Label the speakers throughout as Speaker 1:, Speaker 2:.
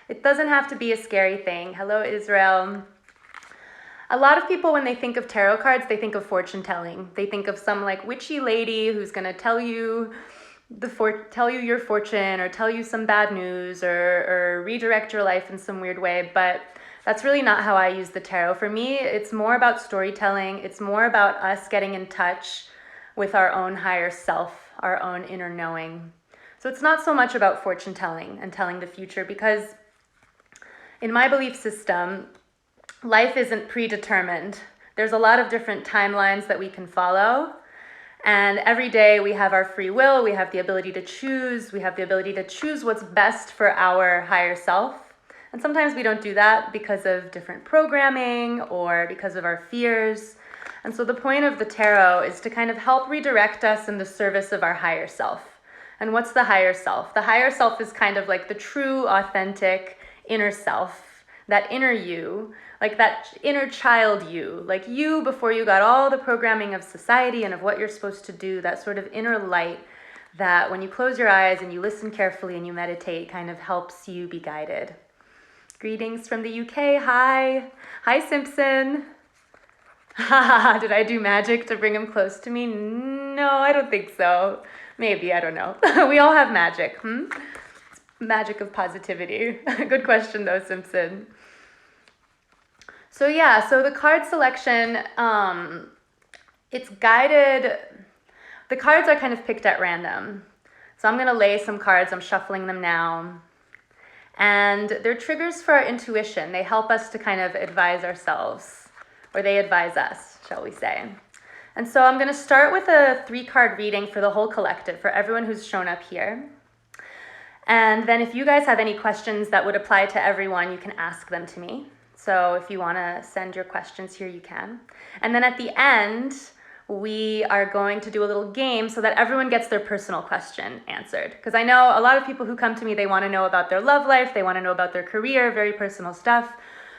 Speaker 1: It doesn't have to be a scary thing. Hello, Israel. A lot of people, when they think of tarot cards, they think of fortune telling. They think of some like witchy lady who's gonna tell you your fortune, or tell you some bad news, or redirect your life in some weird way. But that's really not how I use the tarot. For me, it's more about storytelling. It's more about us getting in touch with our own higher self, our own inner knowing. So it's not so much about fortune telling and telling the future, because in my belief system, life isn't predetermined. There's a lot of different timelines that we can follow. And every day we have our free will, we have the ability to choose, what's best for our higher self. And sometimes we don't do that because of different programming or because of our fears. And so the point of the tarot is to kind of help redirect us in the service of our higher self. And what's the higher self? The higher self is kind of like the true, authentic inner self, that inner you, like that inner child you, like you before you got all the programming of society and of what you're supposed to do, that sort of inner light that when you close your eyes and you listen carefully and you meditate, kind of helps you be guided. Greetings from the UK. Hi. Hi, Simpson. Did I do magic to bring him close to me? No, I don't think so. Maybe, I don't know. We all have magic. Magic of positivity. Good question though, Simpson. So yeah, so the card selection, it's guided. The cards are kind of picked at random. So I'm going to lay some cards. I'm shuffling them now. And they're triggers for our intuition. They help us to kind of advise ourselves, or they advise us, shall we say. And so I'm going to start with a 3-card reading for the whole collective, for everyone who's shown up here. And then if you guys have any questions that would apply to everyone, you can ask them to me. So if you want to send your questions here, you can. And then at the end, we are going to do a little game so that everyone gets their personal question answered. Because I know a lot of people who come to me, they want to know about their love life, they want to know about their career, very personal stuff.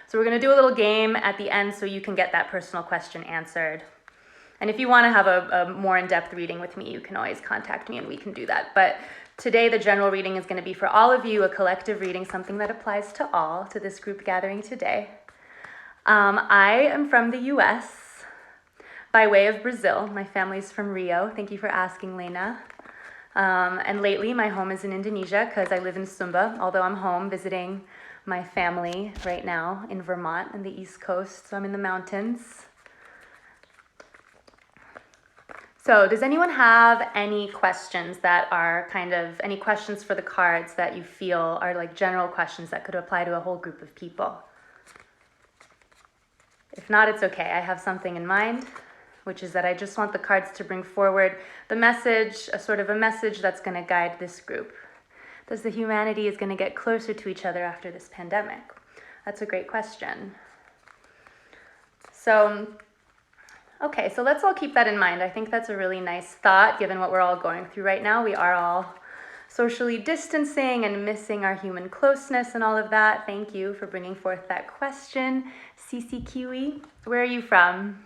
Speaker 1: So we're going to do a little game at the end so you can get that personal question answered. And if you want to have a more in-depth reading with me, you can always contact me and we can do that. But today, the general reading is going to be for all of you, a collective reading, something that applies to all, to this group gathering today. I am from the US by way of Brazil. My family's from Rio. Thank you for asking, Lena. And lately, my home is in Indonesia because I live in Sumba, although I'm home visiting my family right now in Vermont in the East Coast. So I'm in the mountains. So does anyone have any questions that are any questions for the cards that you feel are like general questions that could apply to a whole group of people? If not, it's okay. I have something in mind, which is that I just want the cards to bring forward the message, a sort of a message that's going to guide this group. Does the humanity is going to get closer to each other after this pandemic? That's a great question. So, okay, so let's all keep that in mind. I think that's a really nice thought, given what we're all going through right now. We are all socially distancing and missing our human closeness and all of that. Thank you for bringing forth that question. Cece Kiwi, where are you from?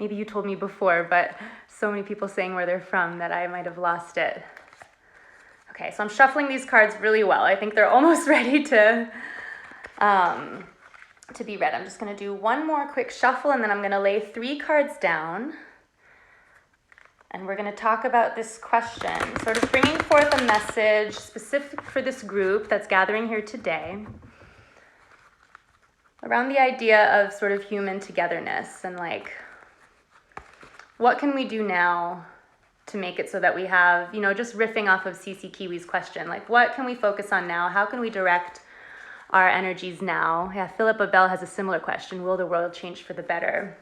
Speaker 1: Maybe you told me before, but so many people saying where they're from that I might have lost it. Okay, so I'm shuffling these cards really well. I think they're almost ready to be read. I'm just going to do one more quick shuffle, and then I'm going to lay 3 cards down. And we're going to talk about this question, sort of bringing forth a message specific for this group that's gathering here today around the idea of sort of human togetherness and like, what can we do now to make it so that we have, just riffing off of Cece Kiwi's question, like what can we focus on now? How can we direct our energies now? Yeah, Philippa Bell has a similar question. Will the world change for the better?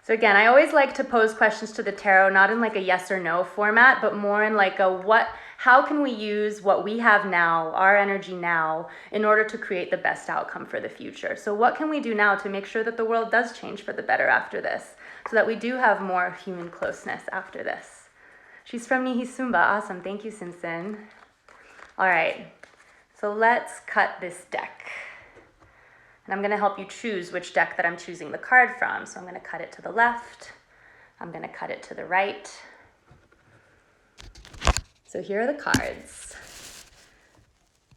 Speaker 1: So again, I always like to pose questions to the tarot, not in like a yes or no format, but more in like how can we use what we have now, our energy now, in order to create the best outcome for the future? So what can we do now to make sure that the world does change for the better after this, so that we do have more human closeness after this? She's from Nihi Sumba. Awesome. Thank you, Simpson. All right. So let's cut this deck. And I'm going to help you choose which deck that I'm choosing the card from. So I'm going to cut it to the left. I'm going to cut it to the right. So here are the cards.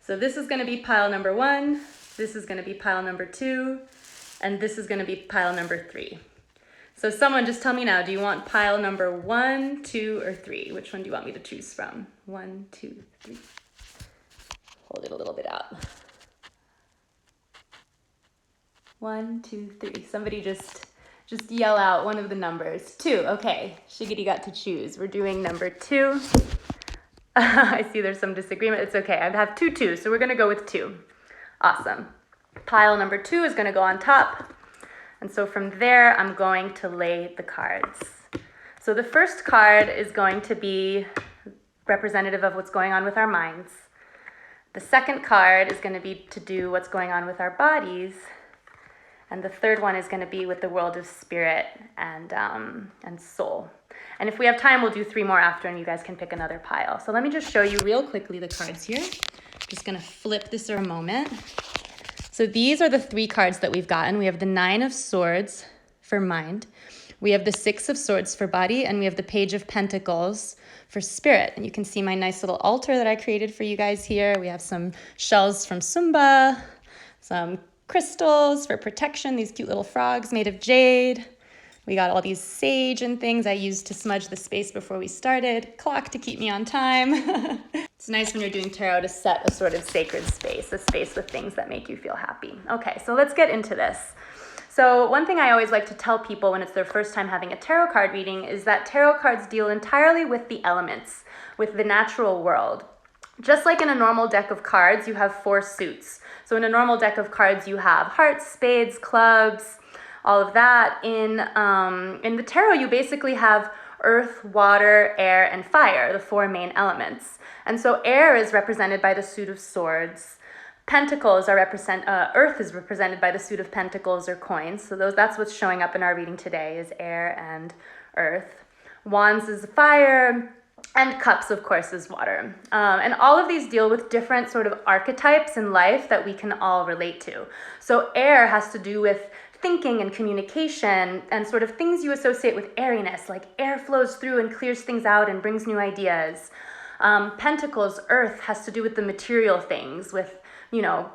Speaker 1: So this is going to be pile number 1, this is going to be pile number 2, and this is going to be pile number 3. So someone just tell me now, do you want pile number 1, 2, or 3? Which one do you want me to choose from? 1, 2, 3. Hold it a little bit out. 1, 2, 3. Somebody just yell out one of the numbers. 2. Okay, Shiggity got to choose. We're doing number 2. I see there's some disagreement. It's okay. I have 2 2s, so we're going to go with 2. Awesome. Pile number 2 is going to go on top. And so from there, I'm going to lay the cards. So the first card is going to be representative of what's going on with our minds. The second card is going to be to do what's going on with our bodies. And the third one is going to be with the world of spirit and soul. And if we have time, we'll do 3 more after, and you guys can pick another pile. So let me just show you real quickly the cards here. Just going to flip this for a moment. So these are the 3 cards that we've gotten. We have the 9 of Swords for mind. We have the 6 of Swords for body, and we have the Page of Pentacles for spirit. And you can see my nice little altar that I created for you guys here. We have some shells from Sumba, some crystals for protection, these cute little frogs made of jade. We got all these sage and things I used to smudge the space before we started. Clock to keep me on time. It's nice when you're doing tarot to set a sort of sacred space, a space with things that make you feel happy. Okay, so let's get into this. So one thing I always like to tell people when it's their first time having a tarot card reading is that tarot cards deal entirely with the elements, with the natural world. Just like in a normal deck of cards, you have 4 suits. So in a normal deck of cards, you have hearts, spades, clubs, all of that. In the tarot, you basically have earth, water, air, and fire, the 4 main elements. And so air is represented by the suit of swords. Pentacles are earth is represented by the suit of pentacles or coins. So that's what's showing up in our reading today is air and earth. Wands is fire, and cups, of course, is water. And all of these deal with different sort of archetypes in life that we can all relate to. So air has to do with thinking and communication and sort of things you associate with airiness, like air flows through and clears things out and brings new ideas. Pentacles, earth, has to do with the material things, with,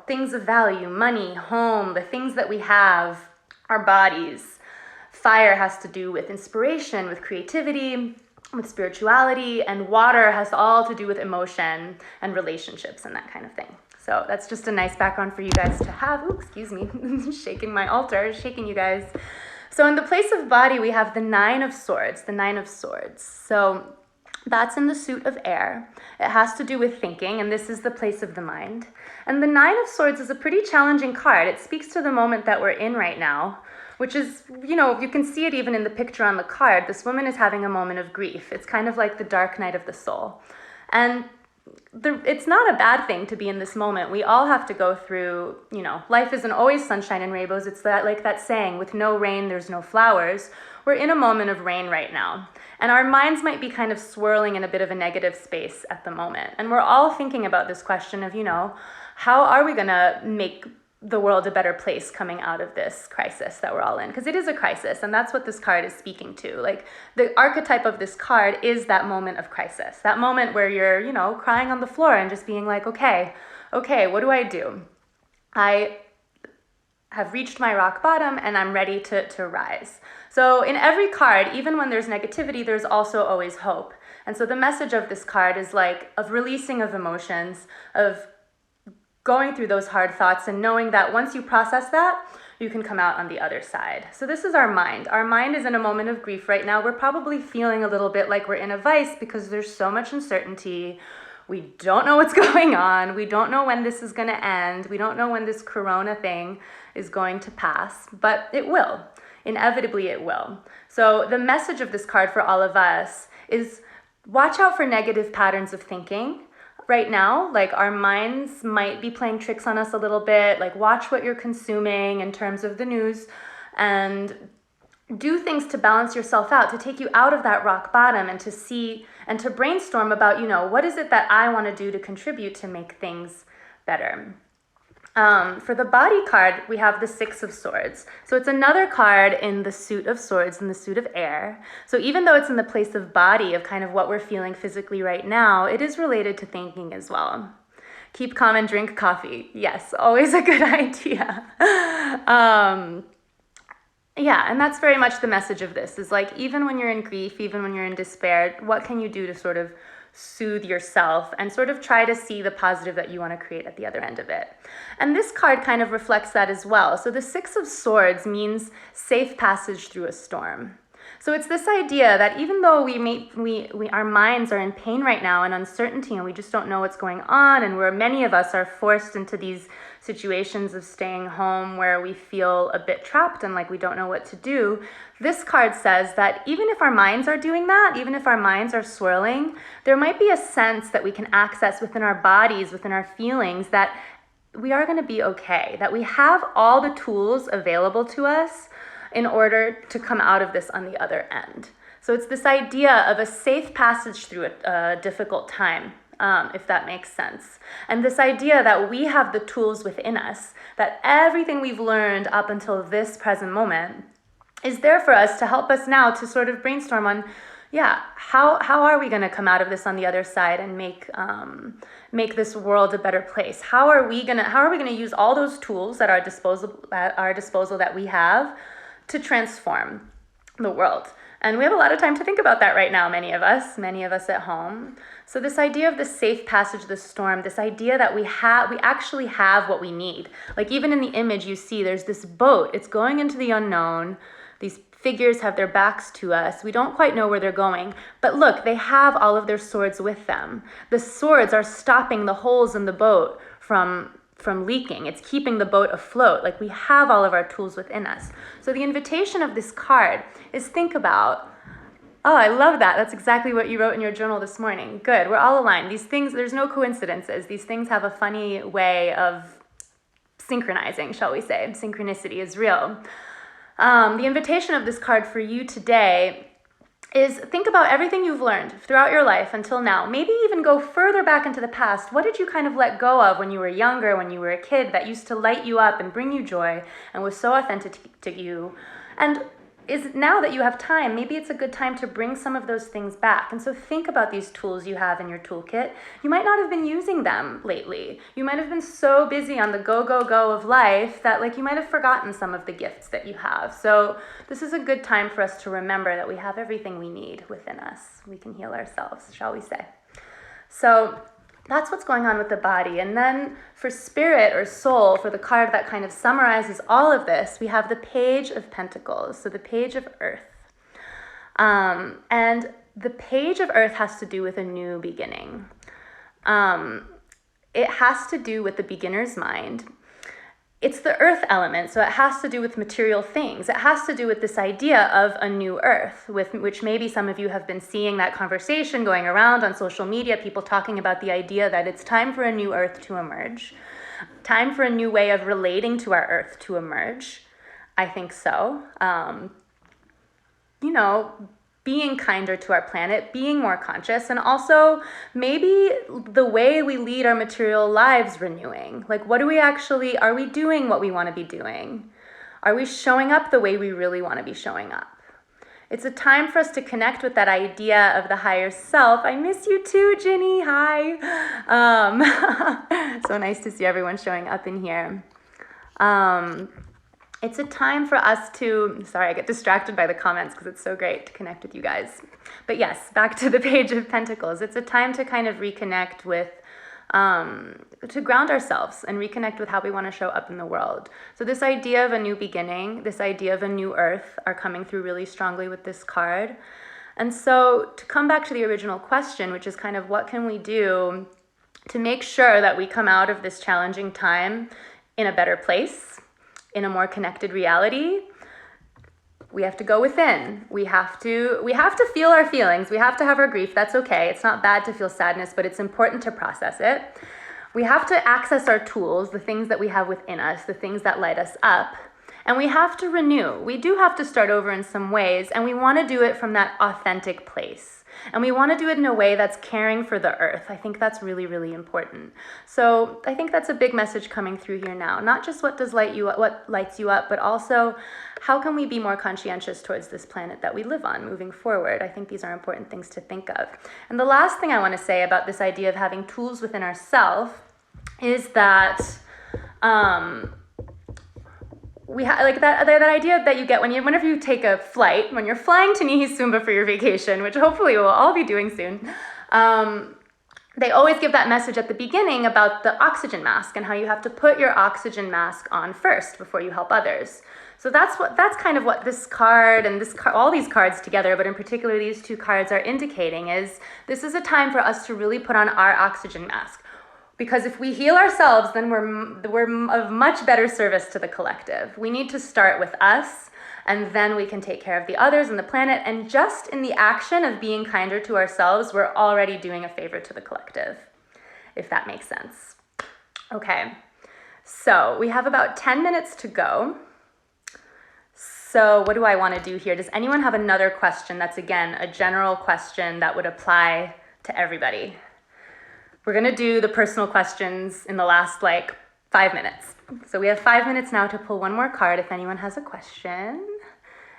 Speaker 1: things of value, money, home, the things that we have, our bodies. Fire has to do with inspiration, with creativity, with spirituality, and water has all to do with emotion and relationships and that kind of thing. So that's just a nice background for you guys to have. Ooh, excuse me, shaking my altar, shaking you guys. So in the place of body, we have the 9 of Swords, the 9 of Swords. So that's in the suit of air. It has to do with thinking, and this is the place of the mind. And the 9 of Swords is a pretty challenging card. It speaks to the moment that we're in right now, which is, you can see it even in the picture on the card. This woman is having a moment of grief. It's kind of like the dark night of the soul. And it's not a bad thing to be in this moment. We all have to go through, life isn't always sunshine and rainbows. It's that saying, with no rain, there's no flowers. We're in a moment of rain right now. And our minds might be kind of swirling in a bit of a negative space at the moment. And we're all thinking about this question of, how are we going to make the world a better place coming out of this crisis that we're all in? Because it is a crisis, and that's what this card is speaking to. Like, the archetype of this card is that moment of crisis, that moment where you're, crying on the floor and just being like, okay, what do I do? I have reached my rock bottom and I'm ready to rise. So in every card, even when there's negativity, there's also always hope. And so the message of this card is of releasing of emotions, of going through those hard thoughts and knowing that once you process that, you can come out on the other side. So this is our mind. Our mind is in a moment of grief right now. We're probably feeling a little bit like we're in a vice because there's so much uncertainty. We don't know what's going on. We don't know when this is going to end. We don't know when this corona thing is going to pass, but it will. Inevitably, it will. So the message of this card for all of us is watch out for negative patterns of thinking. Right now, our minds might be playing tricks on us a little bit. Watch what you're consuming in terms of the news and do things to balance yourself out, to take you out of that rock bottom and to see and to brainstorm about, what is it that I want to do to contribute to make things better. For the body card, we have the 6 of Swords. So it's another card in the suit of swords, in the suit of air. So even though it's in the place of body, of kind of what we're feeling physically right now, it is related to thinking as well. Keep calm and drink coffee. Yes, always a good idea. Yeah, and that's very much the message of this, is like, even when you're in grief, even when you're in despair, what can you do to sort of soothe yourself and sort of try to see the positive that you want to create at the other end of it. And this card kind of reflects that as well. So the Six of Swords means safe passage through a storm. So it's this idea that even though our minds are in pain right now and uncertainty, and we just don't know what's going on, and where many of us are forced into these situations of staying home where we feel a bit trapped and like we don't know what to do, this card says that even if our minds are doing that, even if our minds are swirling, there might be a sense that we can access within our bodies, within our feelings, that we are going to be okay, that we have all the tools available to us in order to come out of this on the other end. So it's this idea of a safe passage through a difficult time, if that makes sense. And this idea that we have the tools within us, that everything we've learned up until this present moment is there for us to help us now to sort of brainstorm on, how are we going to come out of this on the other side and make this world a better place? How are we going to use all those tools at our disposal that we have to transform the world? And we have a lot of time to think about that right now, many of us at home. So this idea of the safe passage of the storm, this idea that we actually have what we need. Like even in the image you see, there's this boat, it's going into the unknown. These figures have their backs to us. We don't quite know where they're going, but look, they have all of their swords with them. The swords are stopping the holes in the boat from leaking. It's keeping the boat afloat. Like we have all of our tools within us. So the invitation of this card is think about, oh, I love that. That's exactly what you wrote in your journal this morning. Good. We're all aligned. These things, there's no coincidences. These things have a funny way of synchronizing, shall we say. Synchronicity is real. The invitation of this card for you today is think about everything you've learned throughout your life until now. Maybe even go further back into the past. What did you kind of let go of when you were younger, when you were a kid, that used to light you up and bring you joy and was so authentic to you? And is now that you have time, maybe it's a good time to bring some of those things back. And so think about these tools you have in your toolkit. You might not have been using them lately. You might have been so busy on the go, go, go of life that like you might have forgotten some of the gifts that you have. So this is a good time for us to remember that we have everything we need within us. We can heal ourselves, shall we say. So that's what's going on with the body. And then for spirit or soul, for the card that kind of summarizes all of this, we have the Page of Pentacles, so the Page of Earth. And the Page of Earth has to do with a new beginning. It has to do with the beginner's mind. It's the earth element, so it has to do with material things. It has to do with this idea of a new earth, with which maybe some of you have been seeing that conversation going around on social media, people talking about the idea that it's time for a new earth to emerge, time for a new way of relating to our earth to emerge. I think so. Being kinder to our planet, being more conscious, and also maybe the way we lead our material lives renewing. Like, are we doing what we want to be doing? Are we showing up the way we really want to be showing up? It's a time for us to connect with that idea of the higher self. I miss you too, Ginny. Hi. So nice to see everyone showing up in here. It's a time for us to, I get distracted by the comments because it's so great to connect with you guys. But yes, back to the Page of Pentacles. It's a time to kind of reconnect with, to ground ourselves and reconnect with how we want to show up in the world. So this idea of a new beginning, this idea of a new earth are coming through really strongly with this card. And so to come back to the original question, which is kind of what can we do to make sure that we come out of this challenging time in a better place, in a more connected reality? We have to go within. We have to feel our feelings. We have to have our grief. That's okay. It's not bad to feel sadness, but it's important to process it. We have to access our tools, the things that we have within us, the things that light us up. And we have to renew. We do have to start over in some ways, and we want to do it from that authentic place. And we want to do it in a way that's caring for the earth. I think that's really, really important. So I think that's a big message coming through here now. Not just what lights you up, but also how can we be more conscientious towards this planet that we live on moving forward? I think these are important things to think of. And the last thing I want to say about this idea of having tools within ourselves is that we have like that idea that you get whenever you take a flight, when you're flying to Nihi Sumba for your vacation, which hopefully we'll all be doing soon. They always give that message at the beginning about the oxygen mask and how you have to put your oxygen mask on first before you help others. So that's kind of what this card and all these cards together, but in particular these two cards are indicating, is this is a time for us to really put on our oxygen mask. Because if we heal ourselves, then we're of much better service to the collective. We need to start with us, and then we can take care of the others and the planet. And just in the action of being kinder to ourselves, we're already doing a favor to the collective, if that makes sense. Okay, so we have about 10 minutes to go. So what do I want to do here? Does anyone have another question that's, again, a general question that would apply to everybody? We're going to do the personal questions in the last 5 minutes. So we have 5 minutes now to pull one more card if anyone has a question.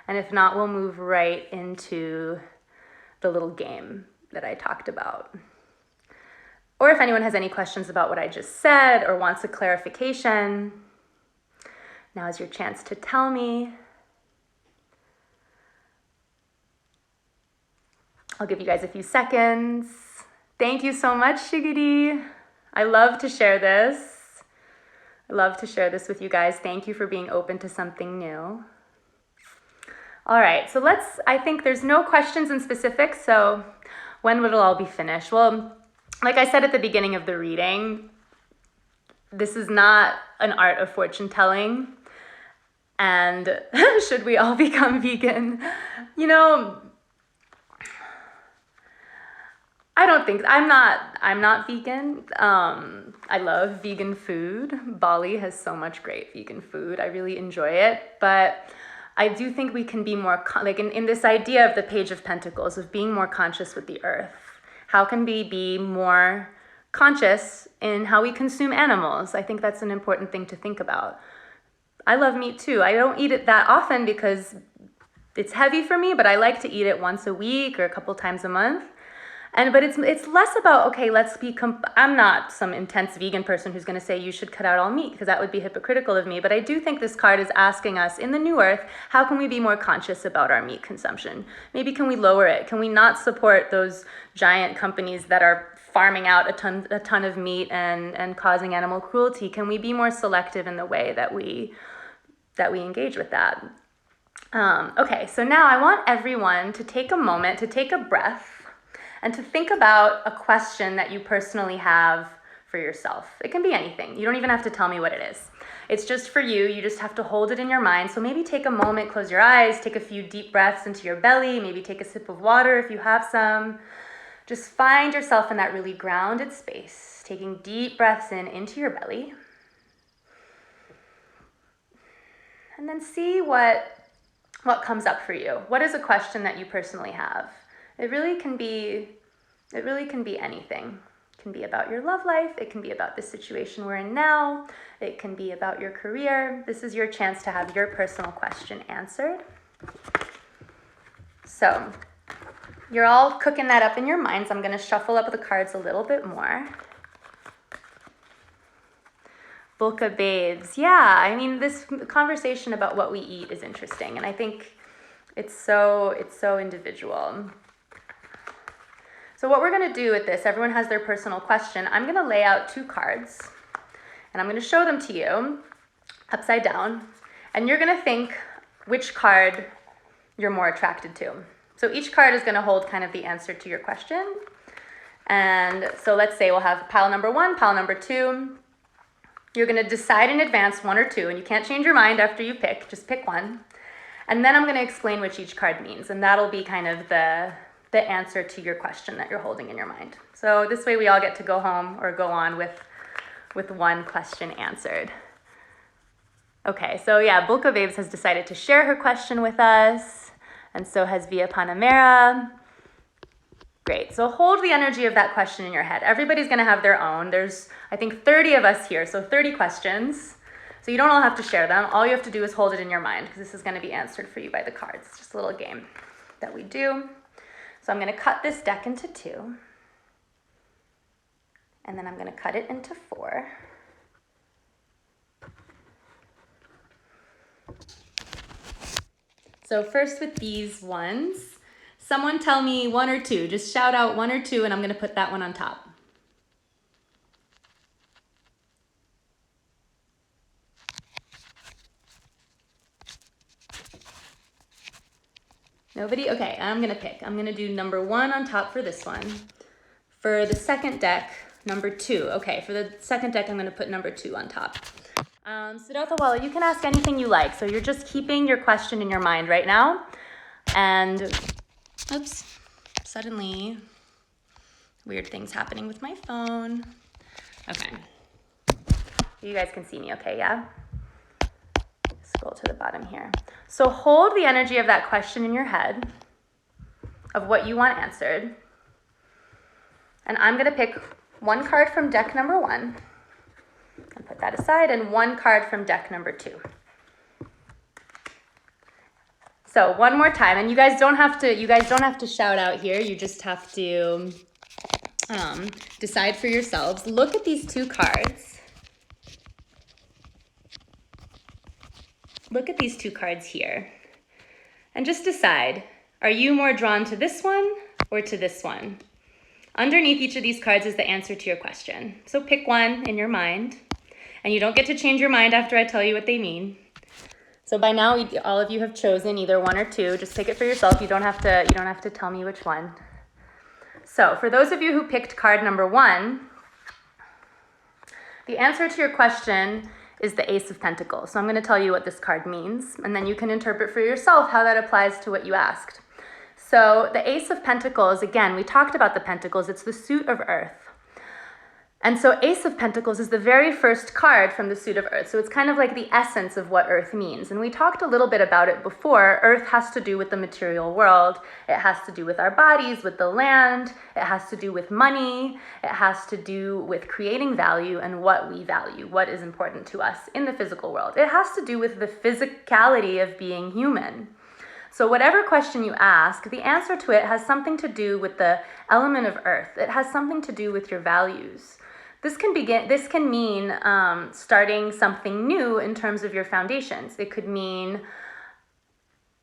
Speaker 1: And if not, we'll move right into the little game that I talked about. Or if anyone has any questions about what I just said or wants a clarification, now is your chance to tell me. I'll give you guys a few seconds. Thank you so much, Shigiri. I love to share this. I love to share this with you guys. Thank you for being open to something new. All right, so I think there's no questions in specifics, so when would it all be finished? Well, like I said at the beginning of the reading, this is not an art of fortune telling. And should we all become vegan? I don't think, I'm not vegan. I love vegan food. Bali has so much great vegan food. I really enjoy it. But I do think we can be more, in this idea of the Page of Pentacles, of being more conscious with the earth. How can we be more conscious in how we consume animals? I think that's an important thing to think about. I love meat too. I don't eat it that often because it's heavy for me, but I like to eat it once a week or a couple times a month. But it's less about, okay, I'm not some intense vegan person who's going to say you should cut out all meat, because that would be hypocritical of me. But I do think this card is asking us, in the new earth, how can we be more conscious about our meat consumption? Maybe can we lower it? Can we not support those giant companies that are farming out a ton of meat and causing animal cruelty? Can we be more selective in the way that we engage with that? Okay, so now I want everyone to take a moment, to take a breath, and to think about a question that you personally have for yourself. It can be anything. You don't even have to tell me what it is. It's just for you. You just have to hold it in your mind. So maybe take a moment, close your eyes, take a few deep breaths into your belly, maybe take a sip of water if you have some. Just find yourself in that really grounded space, taking deep breaths into your belly. And then see what comes up for you. What is a question that you personally have? It really can be anything. It can be about your love life. It can be about the situation we're in now. It can be about your career. This is your chance to have your personal question answered. So you're all cooking that up in your minds. I'm going to shuffle up the cards a little bit more. Bulka babes. Yeah, I mean, this conversation about what we eat is interesting, and I think it's so individual. So what we're going to do with this, everyone has their personal question. I'm going to lay out two cards, and I'm going to show them to you upside down, and you're going to think which card you're more attracted to. So each card is going to hold kind of the answer to your question. And so let's say we'll have pile number 1, pile number 2. You're going to decide in advance 1 or 2, and you can't change your mind after you pick. Just pick one. And then I'm going to explain which each card means, and that'll be kind of the answer to your question that you're holding in your mind. So this way we all get to go home or go on with one question answered. Okay, so yeah, Bulka Babes has decided to share her question with us, and so has Via Panamera. Great, so hold the energy of that question in your head. Everybody's gonna have their own. There's, I think, 30 of us here, so 30 questions. So you don't all have to share them. All you have to do is hold it in your mind, because this is gonna be answered for you by the cards. It's just a little game that we do. So I'm going to cut this deck into 2, and then I'm going to cut it into 4. So first with these ones, someone tell me one or two. Just shout out one or two and I'm going to put that one on top. Nobody? Okay, I'm going to pick. I'm going to do number 1 on top for this one. For the second deck, number 2. Okay, for the second deck, I'm going to put number 2 on top. Siddhartha Walla, you can ask anything you like. So you're just keeping your question in your mind right now. And, oops, suddenly, weird things happening with my phone. Okay. You guys can see me okay, yeah? Scroll to the bottom here. So hold the energy of that question in your head, of what you want answered. And I'm going to pick one card from deck number 1 and put that aside, and one card from deck number 2. So one more time, and you guys don't have to shout out here. You just have to decide for yourselves. Look at these 2 cards. Look at these 2 cards here. And just decide, are you more drawn to this one or to this one? Underneath each of these cards is the answer to your question. So pick one in your mind, and you don't get to change your mind after I tell you what they mean. So by now, all of you have chosen either 1 or 2. Just pick it for yourself. You don't have to tell me which one. So for those of you who picked card number 1, the answer to your question is the Ace of Pentacles. So I'm going to tell you what this card means, and then you can interpret for yourself how that applies to what you asked. So the Ace of Pentacles, again, we talked about the pentacles. It's the suit of earth. And so Ace of Pentacles is the very first card from the suit of earth. So it's kind of like the essence of what earth means. And we talked a little bit about it before. Earth has to do with the material world. It has to do with our bodies, with the land. It has to do with money. It has to do with creating value and what we value, what is important to us in the physical world. It has to do with the physicality of being human. So whatever question you ask, the answer to it has something to do with the element of earth. It has something to do with your values. This can mean starting something new in terms of your foundations. It could mean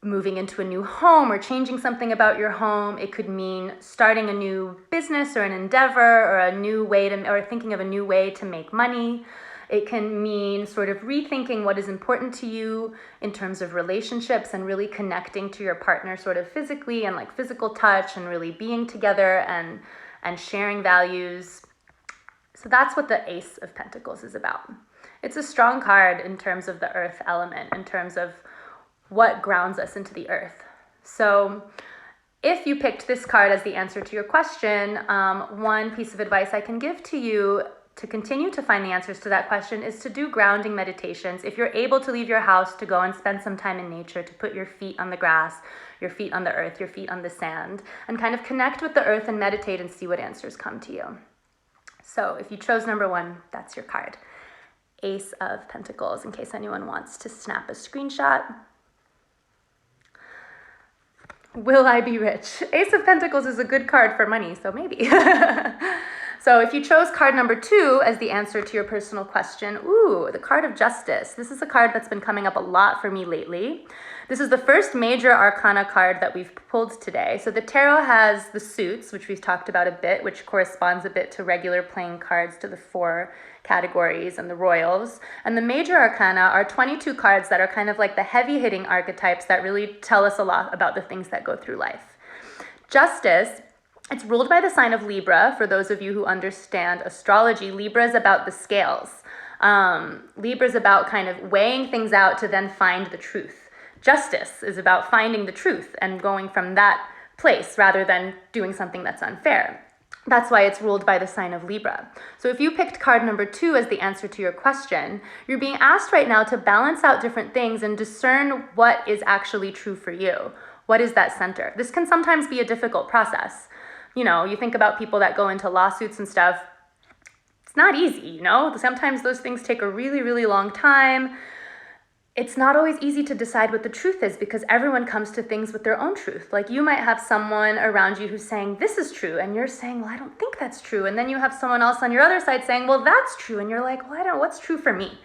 Speaker 1: moving into a new home or changing something about your home. It could mean starting a new business or an endeavor or a new way or thinking of a new way to make money. It can mean sort of rethinking what is important to you in terms of relationships and really connecting to your partner sort of physically and like physical touch and really being together and sharing values. So that's what the Ace of Pentacles is about. It's a strong card in terms of the earth element, in terms of what grounds us into the earth. So if you picked this card as the answer to your question, one piece of advice I can give to you to continue to find the answers to that question is to do grounding meditations. If you're able to leave your house to go and spend some time in nature, to put your feet on the grass, your feet on the earth, your feet on the sand, and kind of connect with the earth and meditate and see what answers come to you. So if you chose number 1, that's your card. Ace of Pentacles, in case anyone wants to snap a screenshot. Will I be rich? Ace of Pentacles is a good card for money, so maybe. So if you chose card number 2 as the answer to your personal question, ooh, the card of Justice. This is a card that's been coming up a lot for me lately. This is the first major arcana card that we've pulled today. So the tarot has the suits, which we've talked about a bit, which corresponds a bit to regular playing cards, to the 4 categories and the royals. And the major arcana are 22 cards that are kind of like the heavy-hitting archetypes that really tell us a lot about the things that go through life. Justice, it's ruled by the sign of Libra. For those of you who understand astrology, Libra is about the scales. Libra is about kind of weighing things out to then find the truth. Justice is about finding the truth and going from that place rather than doing something that's unfair. That's why it's ruled by the sign of Libra. So if you picked card number 2 as the answer to your question, you're being asked right now to balance out different things and discern what is actually true for you. What is that center? This can sometimes be a difficult process. You know, you think about people that go into lawsuits and stuff. It's not easy, you know? Sometimes those things take a really, really long time. It's not always easy to decide what the truth is because everyone comes to things with their own truth. Like you might have someone around you who's saying, this is true. And you're saying, well, I don't think that's true. And then you have someone else on your other side saying, well, that's true. And you're like, well, I don't know, what's true for me?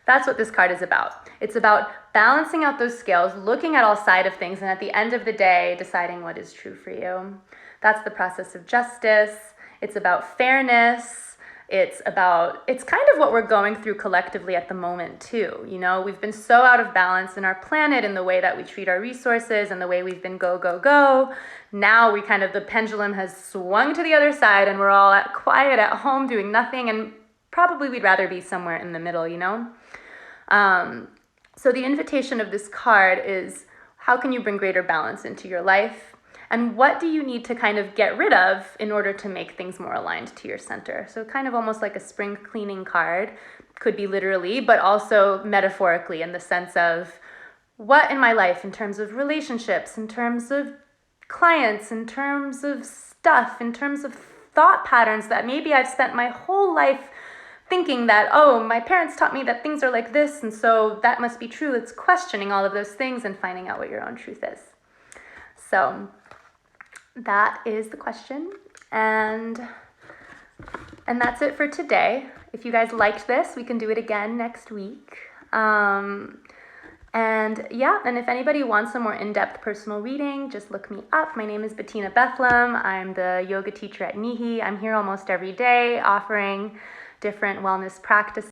Speaker 1: That's what this card is about. It's about balancing out those scales, looking at all sides of things, and at the end of the day, deciding what is true for you. That's the process of justice. It's about fairness. It's kind of what we're going through collectively at the moment too. You know, we've been so out of balance in our planet, in the way that we treat our resources, and the way we've been go, go, go. Now the pendulum has swung to the other side, and we're all quiet at home doing nothing, and probably we'd rather be somewhere in the middle, you know? So the invitation of this card is, how can you bring greater balance into your life? And what do you need to kind of get rid of in order to make things more aligned to your center? So kind of almost like a spring cleaning card. Could be literally, but also metaphorically, in the sense of, what in my life, in terms of relationships, in terms of clients, in terms of stuff, in terms of thought patterns that maybe I've spent my whole life thinking that, oh, my parents taught me that things are like this, and so that must be true. It's questioning all of those things and finding out what your own truth is. So that is the question, and that's it for today. If you guys liked this, we can do it again next week. And if anybody wants a more in-depth personal reading, just look me up. My name is Bettina Bethlehem. I'm the yoga teacher at Nihi. I'm here almost every day offering different wellness practices